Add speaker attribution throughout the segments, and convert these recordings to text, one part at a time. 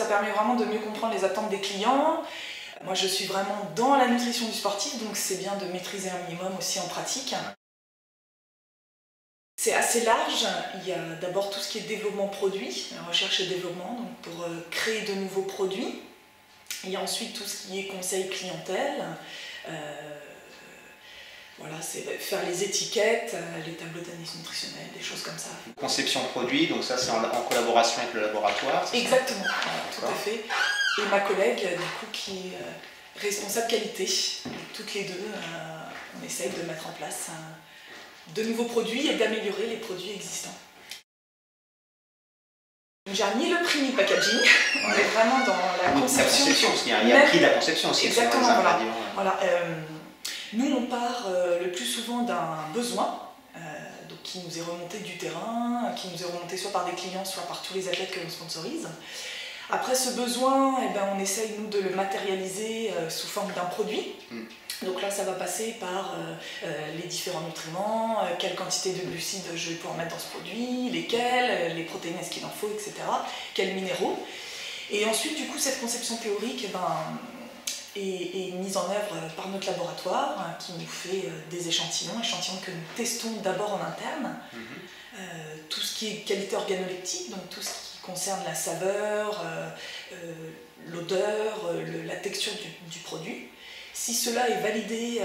Speaker 1: permet vraiment de mieux comprendre les attentes des clients. Moi, je suis vraiment dans la nutrition du sportif, donc c'est bien de maîtriser un minimum aussi en pratique. C'est assez large. Il y a d'abord tout ce qui est développement produit, recherche et développement, donc pour créer de nouveaux produits. Il y a ensuite tout ce qui est conseil clientèle. Voilà, c'est faire les étiquettes, les tableaux d'analyse nutritionnelle, des choses comme ça.
Speaker 2: Conception produit, donc ça c'est en collaboration avec le laboratoire.
Speaker 1: Exactement, voilà, tout à fait. Et ma collègue, du coup, qui est responsable qualité. Et toutes les deux, on essaye de mettre en place de nouveaux produits et d'améliorer les produits existants. J'ai ni le prix ni le packaging, on est vraiment dans la conception.
Speaker 2: Parce qu'il y a un prix de la conception aussi.
Speaker 1: Exactement, voilà. Nous, on part le plus souvent d'un besoin donc qui nous est remonté du terrain, qui nous est remonté soit par des clients, soit par tous les athlètes que l'on sponsorise. Après ce besoin, eh ben, on essaye nous de le matérialiser sous forme d'un produit. Donc là, ça va passer par les différents nutriments, quelle quantité de glucides je vais pouvoir mettre dans ce produit, lesquels, les protéines, est-ce qu'il en faut, etc. Quels minéraux. Et ensuite, du coup, cette conception théorique eh ben, est mise en œuvre par notre laboratoire qui nous fait des échantillons que nous testons d'abord en interne. Tout ce qui est qualité organoleptique, donc tout ce qui concerne la saveur, l'odeur, la texture du produit. Si cela est validé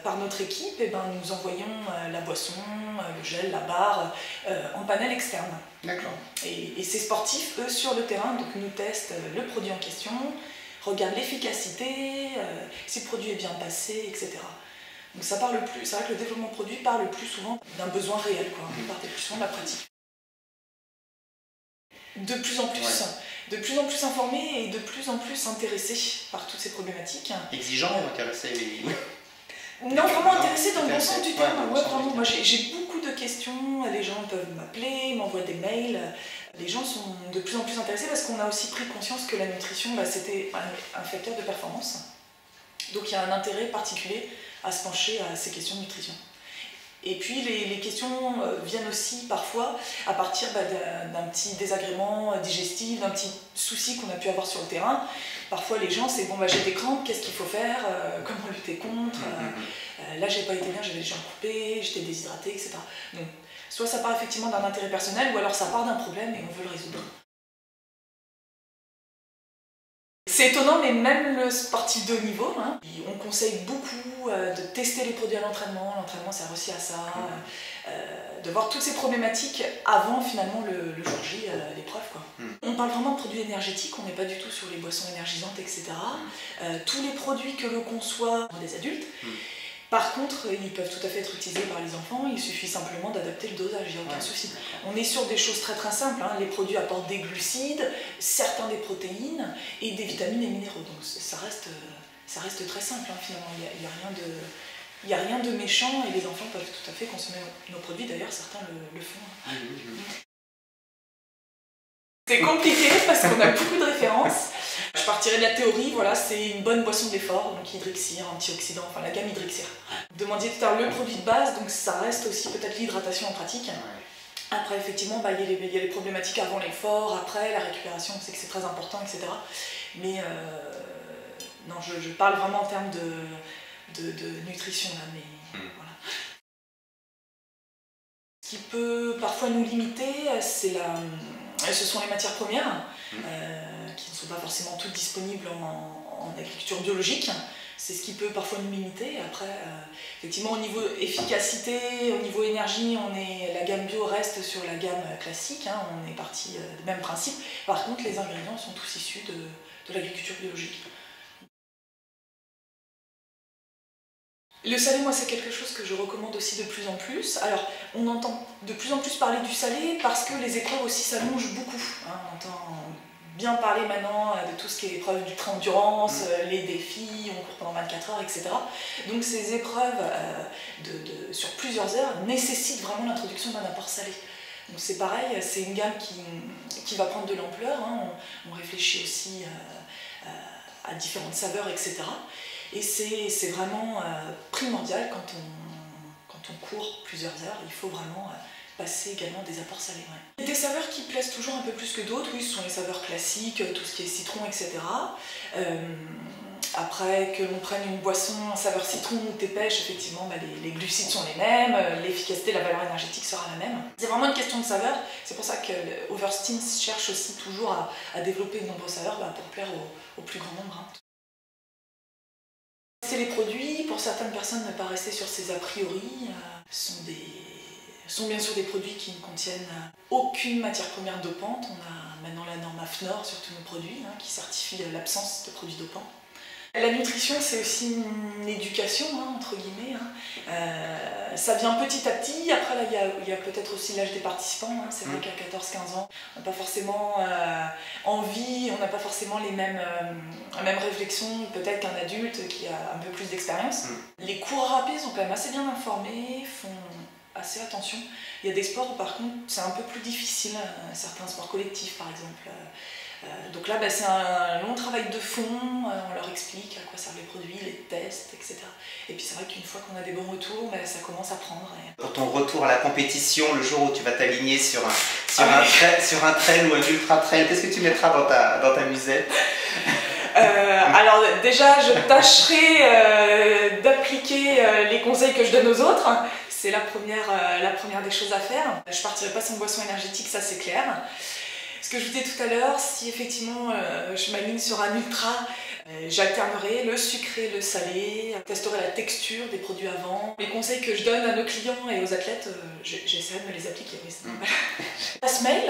Speaker 1: par notre équipe, eh ben, nous envoyons la boisson, le gel, la barre en panel externe.
Speaker 2: D'accord.
Speaker 1: Et ces sportifs, eux, sur le terrain, donc, nous testent le produit en question, regardent l'efficacité, si le produit est bien passé, etc. Donc ça parle plus, c'est vrai que le développement produit parle plus souvent d'un besoin réel, quoi. On parle plus souvent de la pratique. De plus en plus informés et de plus en plus intéressés par toutes ces problématiques.
Speaker 2: Exigeants ou intéressés?
Speaker 1: Non, vraiment intéressés dans le bon sens du terme. Ouais, vraiment. Moi, j'ai beaucoup de questions, les gens peuvent m'appeler, m'envoyer des mails. Les gens sont de plus en plus intéressés parce qu'on a aussi pris conscience que la nutrition, bah, c'était un facteur de performance. Donc il y a un intérêt particulier à se pencher à ces questions de nutrition. Et puis les questions viennent aussi parfois à partir d'un petit désagrément digestif, d'un petit souci qu'on a pu avoir sur le terrain. Parfois les gens c'est bon bah j'ai des crampes, qu'est-ce qu'il faut faire, comment lutter contre, là j'ai pas été bien, j'avais les jambes coupées, j'étais déshydratée, etc. Donc soit ça part effectivement d'un intérêt personnel ou alors ça part d'un problème et on veut le résoudre. C'est étonnant, mais même le sportif de haut niveau, hein, on conseille beaucoup de tester les produits à l'entraînement. L'entraînement sert aussi à ça, de voir toutes ces problématiques avant finalement le jour J, l'épreuve. On parle vraiment de produits énergétiques, on n'est pas du tout sur les boissons énergisantes, etc. Tous les produits que l'on conçoit pour des adultes. Par contre, ils peuvent tout à fait être utilisés par les enfants, il suffit simplement d'adapter le dosage, il n'y a aucun souci. On est sur des choses très très simples, hein. Les produits apportent des glucides, certains des protéines et des vitamines et minéraux, donc ça reste très simple hein, finalement, il n'y a rien de méchant et les enfants peuvent tout à fait consommer nos produits, d'ailleurs certains le font. C'est compliqué parce qu'on a beaucoup de références. Je partirais de la théorie, voilà, c'est une bonne boisson d'effort, donc hydrixir, antioxydant, enfin la gamme hydrixir. Vous demandiez tout à l'heure le produit de base, donc ça reste aussi peut-être l'hydratation en pratique. Après, effectivement, bah, il y a les problématiques avant l'effort, après la récupération, on sait que c'est très important, etc. Mais non, je parle vraiment en termes de nutrition, là, mais voilà. Ce qui peut parfois nous limiter, ce sont les matières premières, qui ne sont pas forcément toutes disponibles en agriculture biologique. C'est ce qui peut parfois nous limiter. Après, effectivement, au niveau efficacité, au niveau énergie, la gamme bio reste sur la gamme classique, hein, on est parti du même principe. Par contre, les ingrédients sont tous issus de l'agriculture biologique. Le salé, moi, c'est quelque chose que je recommande aussi de plus en plus. Alors, on entend de plus en plus parler du salé parce que les épreuves aussi s'allongent beaucoup. Hein. On entend bien parler maintenant de tout ce qui est épreuve d'ultra-endurance, les défis, on court pendant 24 heures, etc. Donc ces épreuves sur plusieurs heures nécessitent vraiment l'introduction d'un apport salé. Donc c'est pareil, c'est une gamme qui va prendre de l'ampleur. Hein. On réfléchit aussi à différentes saveurs, etc. Et c'est vraiment primordial quand on court plusieurs heures, il faut vraiment passer également des apports salés. Ouais. Des saveurs qui plaisent toujours un peu plus que d'autres, oui, ce sont les saveurs classiques, tout ce qui est citron, etc. Après, que l'on prenne une boisson saveur citron ou thé pêche, effectivement, les glucides sont les mêmes, l'efficacité, la valeur énergétique sera la même. C'est vraiment une question de saveur, c'est pour ça que Oversteam cherche aussi toujours à développer de nombreuses saveurs pour plaire au plus grand nombre. Hein. C'est les produits, pour certaines personnes, ne pas rester sur ces a priori, sont bien sûr des produits qui ne contiennent aucune matière première dopante. On a maintenant la norme AFNOR sur tous nos produits, qui certifie l'absence de produits dopants. La nutrition, c'est aussi une éducation, entre guillemets. Ça vient petit à petit. Après, là, il y a peut-être aussi l'âge des participants. C'est vrai qu'à 14-15 ans, on n'a pas forcément envie, on n'a pas forcément les mêmes réflexions peut-être qu'un adulte qui a un peu plus d'expérience. Les coureurs à pied sont quand même assez bien informés, font assez attention. Il y a des sports où par contre c'est un peu plus difficile, certains sports collectifs par exemple. Donc là c'est un long travail de fond, on leur explique à quoi servent les produits, les tests, etc. Et puis c'est vrai qu'une fois qu'on a des bons retours, ça commence à prendre.
Speaker 2: Pour ton retour à la compétition, le jour où tu vas t'aligner sur un trail ou un ultra trail, qu'est-ce que tu mettras dans ta musette?
Speaker 1: Alors déjà, je tâcherai d'appliquer les conseils que je donne aux autres. C'est la première des choses à faire. Je partirai pas sans boisson énergétique, ça c'est clair. Ce que je vous disais tout à l'heure, si effectivement je m'aligne sur un ultra, j'alternerai le sucré, le salé, testerai la texture des produits avant. Les conseils que je donne à nos clients et aux athlètes, j'essaierai de me les appliquer. Oui, c'est normal. Passe mail.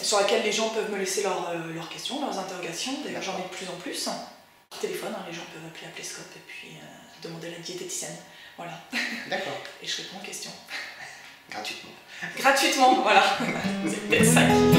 Speaker 1: Sur laquelle les gens peuvent me laisser leurs questions, leurs interrogations. D'ailleurs, j'en ai de plus en plus. Par téléphone, les gens peuvent appeler Plescope et puis demander à la diététicienne. Voilà.
Speaker 2: D'accord.
Speaker 1: Et je réponds aux questions.
Speaker 2: Gratuitement.
Speaker 1: Gratuitement, voilà. C'est peut-être ça qui...